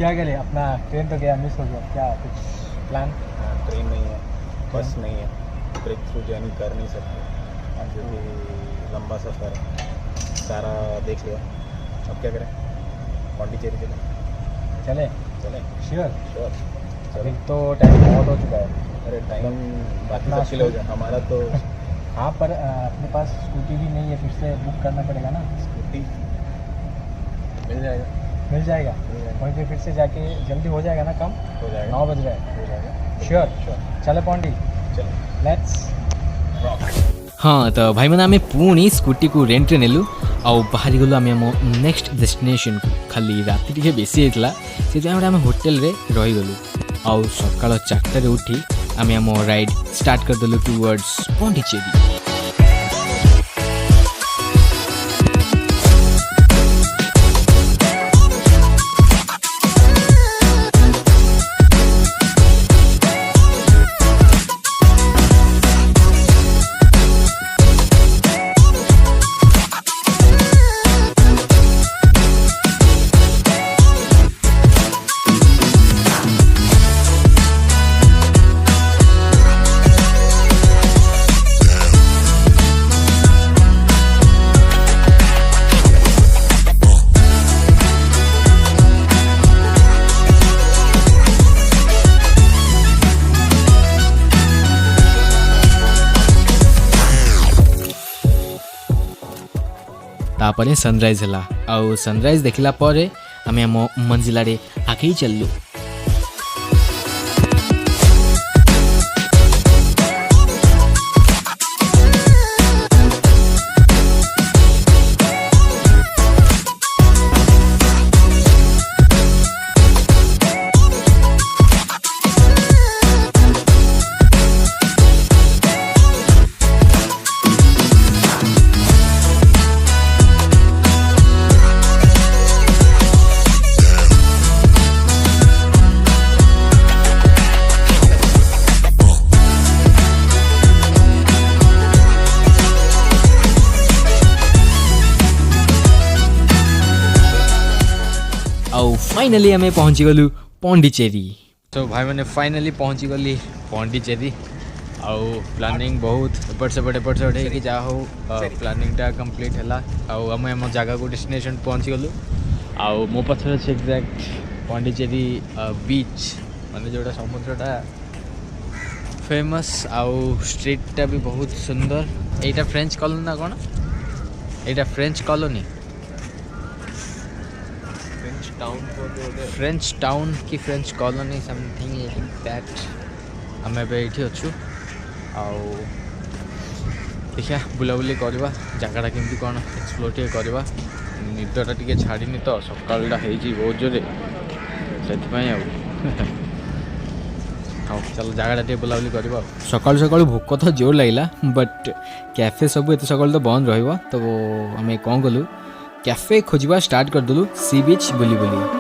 क्या करें, अपना ट्रेन तो गया, मिस हो गया, क्या कुछ प्लान? ट्रेन नहीं है, बस नहीं है, ब्रेक थ्रू जर्नी कर नहीं सकते क्योंकि लंबा सफ़र है, सारा देख लिया, अब क्या करें? पौंडीचेरी चले चले श्योर। श्योर अभी तो टाइम बहुत हो चुका है। अरे टाइम बाकी अपना सब चिल हो जाए, हमारा तो हाँ, पर अपने पास स्कूटी भी नहीं है, फिर से बुक करना पड़ेगा ना। स्कूटी मिल जाएगा, मिल जाएगा, मिल जाएगा, वहीं पे फिर से जाके जल्दी हो जाएगा ना काम। हो जाएगा, 9 बज रहे हैं। हो जाएगा श्योर श्योर। चले पौंडी, चलो लेट्स रॉक। हाँ तो भाई मैंने आम पुणी स्कूटी को रेंट नेलु आउ बाहरी गलु आम आम नेक्स्ट डेस्टिनेशन को। खाली राति टे बेसी होता से आम होटेल रे रही गलु आउ सकाल 4टार उठी आम आम राइड स्टार्ट करदेलु टुवर्ड्स पौंडीचेरी। तापरे सनराइज है आउ सनराइज देखला परे आमे आम मंजिला रे आगे चललु। फाइनली आम पहुँची गलु पौंडीचेरी। तो भाई मैंने फाइनली पहुँची गली पौंडीचेरी आउ प्लानिंग बहुत एपट सेपट है जा हो प्लानिंगटा कंप्लीट है आउ आम आम जगह को डेस्टिनेशन पहुँची गलु आउ मो पछर अच्छे एक्जाक्ट पौंडीचेरी बीच माने जोटा समुद्रटा फेमस आउ स्ट्रीटा भी बहुत सुंदर। एटा फ्रेंच कॉलोनी ना कौन, एटा फ्रेंच कॉलोनी, फ्रेंच टाउन की French colony something like that. आम एबे एठी अच्छु आउ देखिया बुलाबुली करवा जगटा केमती कौन एक्सप्लोर टे करवा। निदटा टिके छाड़ीनी तो सकाळटा हेजी बहुत जोरे से हाँ चलो जगटा टे बुलाबुली करवा। सकाळु सकाळु भोक तो जोर लगिला बट कैफे सब एत सकाळु तो बंद रहिबो तो आम कौन कलु कैफे खोजा स्टार्ट करदेलु सी बीच बुली बुली।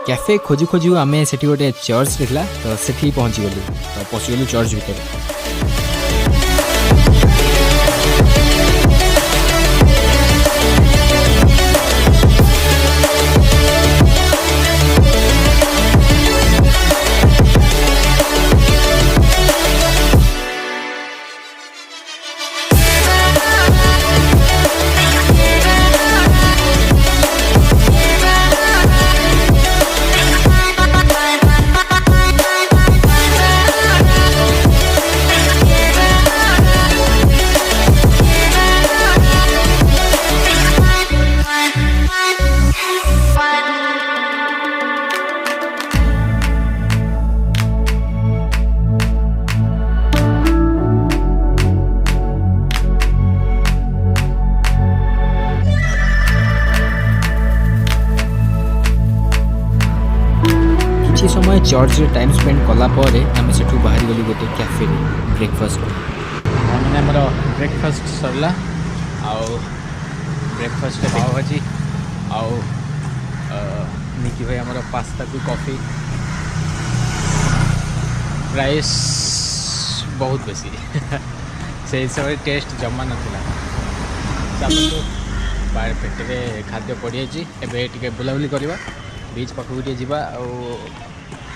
कैफे खोजु खोजु आम से गोटे चर्च देखला तो से पहुँची गलु तो पशिगलु चर्च भितर। समय चर्च रे टाइम स्पेंड कला परे आम से बाहरी गलु गोटे कैफे ब्रेकफास्ट मैंने आमर ब्रेकफास्ट सरला आउ ब्रेकफास्ट पाव भाजी आउ निकी भाई आमर पास्ता को कॉफी प्राइस बहुत बेसी से हिसाब से टेस्ट जमा नाला चलतु बाहर पेटे खाद्य पड़ी एवं बुलाबुली करवा बीच पाखक टे जा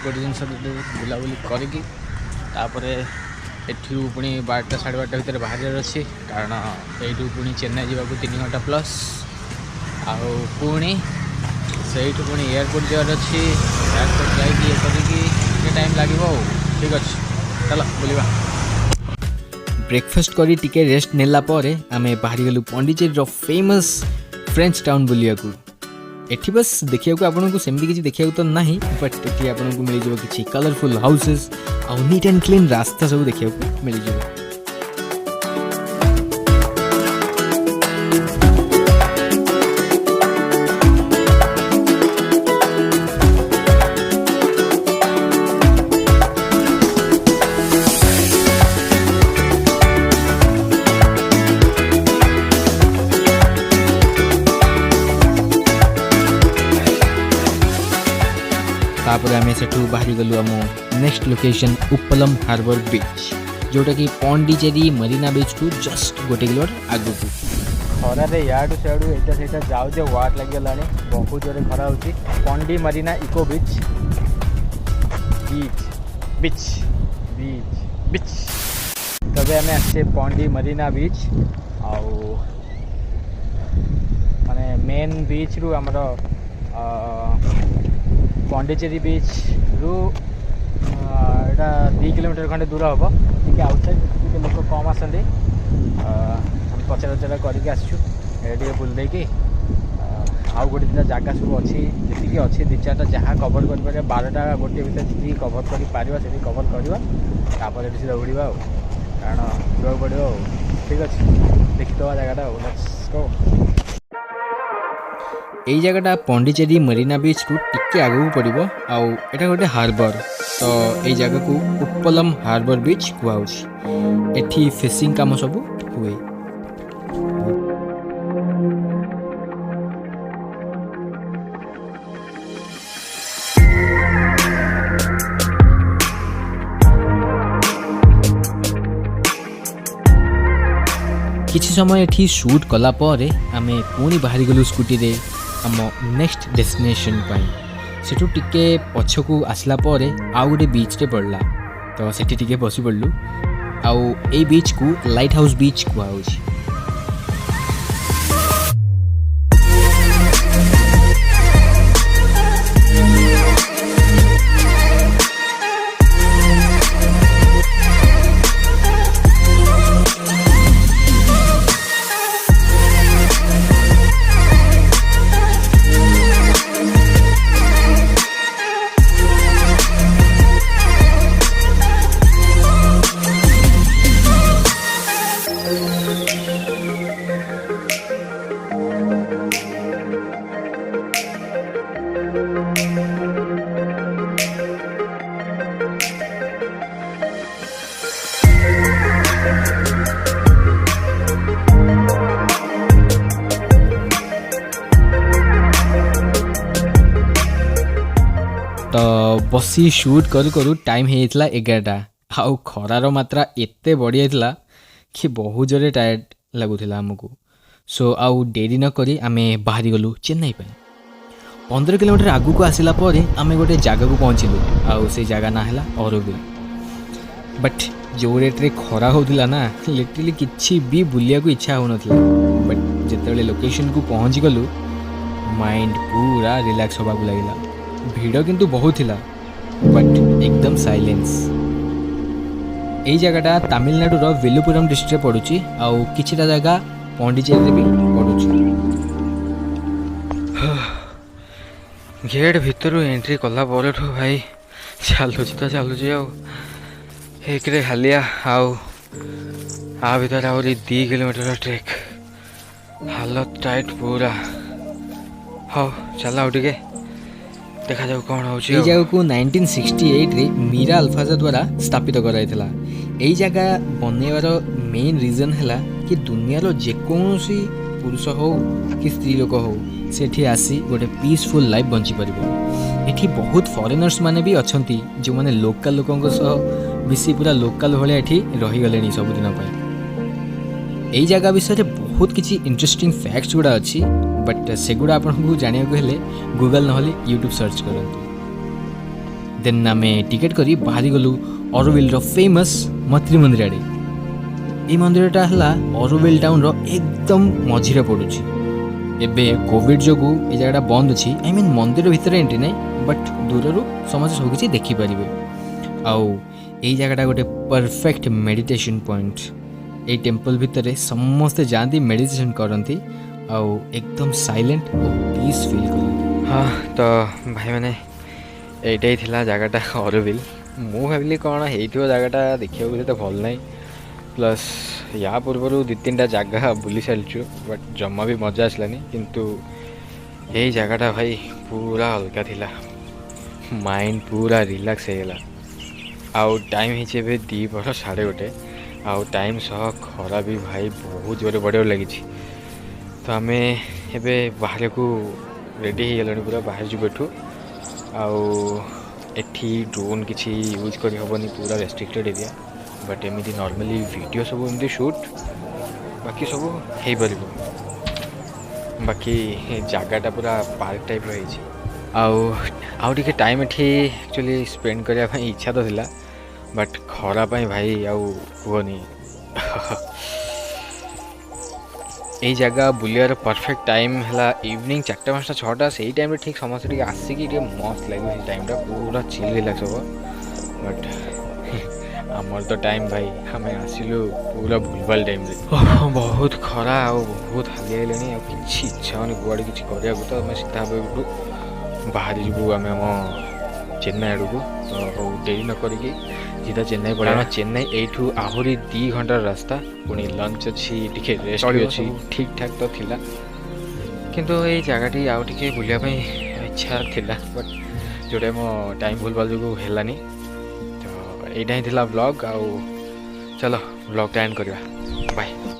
गोटे जिन बुलाबुली करी एठू पुणी 12टा 12:30 भितर बाहर अच्छी कारण यू पुणी चेन्नई जावाक 3 घंटा प्लस आउ पुणी से पुणी एयरपोर्ट जावार अच्छी एयरपोर्ट जाइए टाइम लगे ठीक अच्छे चल बुलवा ब्रेकफास्ट करी टिके रेस्ट नेला परे आमे बाहरी गलु पौंडीचेरी फेमस फ्रेंच टाउन बुलिया को एठी बस देखिया को आपन को सेमती किछि देखिया तो नहीं बट एठी आपन को मिल जबो किछि कलरफुल हाउसेस आ नीट एंड क्लीन रास्ता सब देखिया को मिल जबो तापर आम से बाहरी गलु आम नेक्स्ट लोकेशन उपलम हार्बर बीच जोटा कि पौंडीचेरी मरीना बीच टू जस्ट गोटे किलोमीटर आगु खरार याडू सियाडू एटा सेटा जाऊ वाट लगे बहुत जोरे खरा होची पौंडी मरीना इको बीच बीच बीच बीच बीच तबे आम आसे पौंडी मरीना बीच आउ माने मेन बीच रु हमर पौंडीचेरी बीच रु एटा 2 किलोमीटर खंडे दूर हम टी आउटसाइड लोक कम आसते हम पचरा उचरा करके आसचु बुल देकी आउ गोटे दुटा जगह सब अच्छी जी अच्छी 2-4टा जहाँ कवर कर 12टा गोटे भर जी कवर कर कवर करवा सीधा उड़ा कारण जावा पड़ो ठीक अच्छे देखीदे जगटा लेट्स गो यही जगटा पौंडीचेरी मरीना बीच रु टिके आगू पड़ो आउ एटा गोटे हार्बर तो यही जगह को उपलम हार्बर बीच कहुच्छी एठी फिशिंग काम सब हुए किसी समय एठी शूट कला परे आमे पुणी बाहरी गलु स्कूटी रे आम नेक्स्ट डेस्टिनेशन पाई सेठू टिके पछकू आसला परे आउ गोटे बीच रे पड़ला तो सेठी टिके बसी पड़लु आउ ए बीच को लाइट हाउस बीच कहुच्छी तो बसी शूट करू करू टाइम होता 11टा आउ खरार मात्रा एते बढ़ी जाता कि बहुत जोरे टायर्ड लगुला आमको सो आउ डेरी न करी आमे बाहरी गलु चेन्नई पे 15 किलोमीटर आगू को आसला आमे गोटे जगह को पहुँचलु आउ से जगह ना है औरबिल बट जो रेट रे खरा होता ना लिटरली किसी भी बुलिया को इच्छा हो बट जिते लोकेशन को पहुँच गलु माइंड पूरा रिलैक्स होगा लगे भीड़ किंतु बहुत थिला बट एकदम साइलेंस यही जगहटा तमिलनाडु रो वेलुपुरम डिस्ट्रिक्ट पड़ुची आउ किछिटा जगह पौंडीचेरी रे भी पड़ुची गेट भितर एंट्री कला परेठु भाई चलुची तो चलुची आउ एक रे हालिया आउ आ भीतर आहरी 2 किलोमीटर ट्रेक हालत टाइट पूरा हाँ चल आउ टिके ଦେଖାଯାଉ କ'ଣ ହେଉଛି। এই ଜାଗାକୁ 1968ରେ ମୀରା ଆଲଫାଜା ଦ୍ୱାରା ସ୍ଥାପିତ କରାଯାଇଥିଲା। এই ଜାଗା ବନେଇବାର ମେନ୍ ରିଜନ୍ ହେଲା କି ଦୁନିଆର ଯେକୌଣସି ପୁରୁଷ ହେଉ କି ସ୍ତ୍ରୀ ଲୋକ ହେଉ ସେଠି ଆସି ଗୋଟେ ପିସଫୁଲ୍ ଲାଇଫ୍ ବଞ୍ଚିପାରିବ। ଏଠି ବହୁତ ଫରେନର୍ସ ମାନେ ବି ଅଛନ୍ତି ଯେଉଁମାନେ ଲୋକାଲ ଲୋକଙ୍କ ସହ ମିଶି ପୁରା ଲୋକାଲ ଭଳିଆ ଏଠି ରହିଗଲେଣି ସବୁଦିନ ପାଇଁ। এই ଜାଗା ବିଷୟରେ ବହୁତ କିଛି ଇଣ୍ଟରେଷ୍ଟିଂ ଫ୍ୟାକ୍ଟସ୍ ଗୁଡ଼ା ଅଛି, ବଟ୍ ସେଗୁଡ଼ା ଆପଣଙ୍କୁ ଜାଣିବାକୁ ହେଲେ ଗୁଗଲ୍ ନହେଲେ ୟୁଟ୍ୟୁବ୍ ସର୍ଚ୍ଚ କରନ୍ତୁ। ଦେନ୍ ଆମେ ଟିକେଟ୍ କରି ବାହାରିଗଲୁ ଅରୋଭିଲ୍ର ଫେମସ୍ ମୈତ୍ରୀ ମନ୍ଦିର ଆଡ଼େ। এই ମନ୍ଦିରଟା ହେଲା ଅରୋଭିଲ୍ ଟାଉନ୍ର ଏକଦମ ମଝିରେ ପଡ଼ୁଛି। ଏବେ କୋଭିଡ଼ ଯୋଗୁଁ ଏ ଜାଗାଟା ବନ୍ଦ ଅଛି। ଆଇ ମିନ୍ ମନ୍ଦିର ଭିତରେ ଏଣ୍ଟ୍ରି ନାହିଁ, ବଟ୍ ଦୂରରୁ ସମସ୍ତେ ସବୁକିଛି ଦେଖିପାରିବେ। ଆଉ এই ଜାଗାଟା ଗୋଟେ ପରଫେକ୍ଟ ମେଡ଼ିଟେସନ୍ ପଏଣ୍ଟ। এই ଟେମ୍ପଲ୍ ଭିତରେ ସମସ୍ତେ ଯାଆନ୍ତି, ମେଡ଼ିଟେସନ୍ କରନ୍ତି ଆଉ ଏକଦମ ସାଇଲେଣ୍ଟ ଓ ପିସ୍ ଫିଲ୍ କରନ୍ତି। ହଁ ତ ଭାଇମାନେ ଏଇଟା ହିଁ ଥିଲା ଜାଗାଟା ଅରୋଭିଲ୍। ମୁଁ ଭାବିଲି କ'ଣ ହେଇଥିବ ଜାଗାଟା ଦେଖିବାକୁ ଏତେ ଭଲ ନାହିଁ, ପ୍ଲସ୍ ୟା ପୂର୍ବରୁ 2-3ଟା ଜାଗା ବୁଲି ସାରିଛୁ ବଟ୍ ଜମା ବି ମଜା ଆସିଲାନି। କିନ୍ତୁ ଏଇ ଜାଗାଟା ଭାଇ ପୁରା ଅଲଗା ଥିଲା, ମାଇଣ୍ଡ ପୁରା ରିଲାକ୍ସ ହେଇଗଲା। ଆଉ ଟାଇମ୍ ହେଇଛି ଏବେ 2:30 ଆଉ ଟାଇମ୍ ସହ ଖରା ବି ଭାଇ ବହୁତ ଜୋରେ ବଢ଼ିବାକୁ ଲାଗିଛି। ତ ଆମେ ଏବେ ବାହାରକୁ ରେଡ଼ି ହେଇଗଲାଣି, ପୁରା ବାହାରି ଯିବୁ ଏଠୁ। ଆଉ ଏଠି ଡ୍ରୋନ୍ କିଛି ୟୁଜ୍ କରିହେବନି, ପୁରା ରେଷ୍ଟ୍ରିକ୍ଟେଡ଼୍ ଏରିଆ। ବଟ୍ ଏମିତି ନର୍ମାଲି ଭିଡ଼ିଓ ସବୁ ଏମିତି ସୁଟ୍ ବାକି ସବୁ ହେଇପାରିବ। ବାକି ଜାଗାଟା ପୁରା ପାର୍କ ଟାଇପ୍ର ହେଇଛି। ଆଉ ଟିକେ ଟାଇମ୍ ଏଠି ଆକ୍ଚୁଆଲି ସ୍ପେଣ୍ଡ କରିବା ପାଇଁ ଇଚ୍ଛା ତ ଥିଲା, ବଟ୍ ଖରା ପାଇଁ ଭାଇ ଆଉ କୁହନି। এই ଜାଗା ବୁଲିବାର ପରଫେକ୍ଟ ଟାଇମ୍ ହେଲା ଇଭିନିଂ 4ଟା 5ଟା 6ଟା। ସେଇ ଟାଇମ୍ରେ ଠିକ୍ ସମସ୍ତେ ଟିକେ ଆସିକି ଟିକେ ମସ୍ତ ଲାଗିବ। ସେଇ ଟାଇମ୍ଟା ପୁରା ଚିଲ୍ ରିଲାକ୍ସ ହେବ। ବଟ୍ ଆମର ତ ଟାଇମ୍ ଭାଇ, ଆମେ ଆସିଲୁ ପୁରା ଭୁଲଭାଲ ଟାଇମ୍ରେ। ବହୁତ ଖରା ଆଉ ବହୁତ ହାଲିଆ ହେଇଗଲେଣି, ଆଉ କିଛି ଇଚ୍ଛା ହେଉନି କୁଆଡ଼େ କିଛି କରିବାକୁ। ତ ଆମେ ସିଧା ଏଠୁ ବାହାରି ଯିବୁ ଆମେ ଆମ ଚେନ୍ନାଇ ଆଡ଼କୁ। ତ ହଉ ଡେରି ନ କରିକି ସିଧା ଚେନ୍ନାଇ ପଳେଇବା। କାରଣ ଚେନ୍ନାଇ ଏଇଠୁ ଆହୁରି 2 ଘଣ୍ଟାର ରାସ୍ତା, ପୁଣି ଲଞ୍ଚ ଅଛି, ଟିକେ ରେଷ୍ଟ ବି ଅଛି। ଠିକ୍ ଠାକ୍ ତ ଥିଲା, କିନ୍ତୁ ଏଇ ଜାଗାଟି ଆଉ ଟିକେ ବୁଲିବା ପାଇଁ ଇଚ୍ଛା ଥିଲା, ବଟ୍ ଯେଉଁଟା ମୋ ଟାଇମ୍ ଭୁଲଭାଲ ଯୋଗୁଁ ହେଲାନି। ତ ଏଇଟା ହିଁ ଥିଲା ବ୍ଲଗ୍। ଆଉ ଚାଲ ବ୍ଲଗ୍ଟା ଏଣ୍ଡ କରିବା। ବାଏ।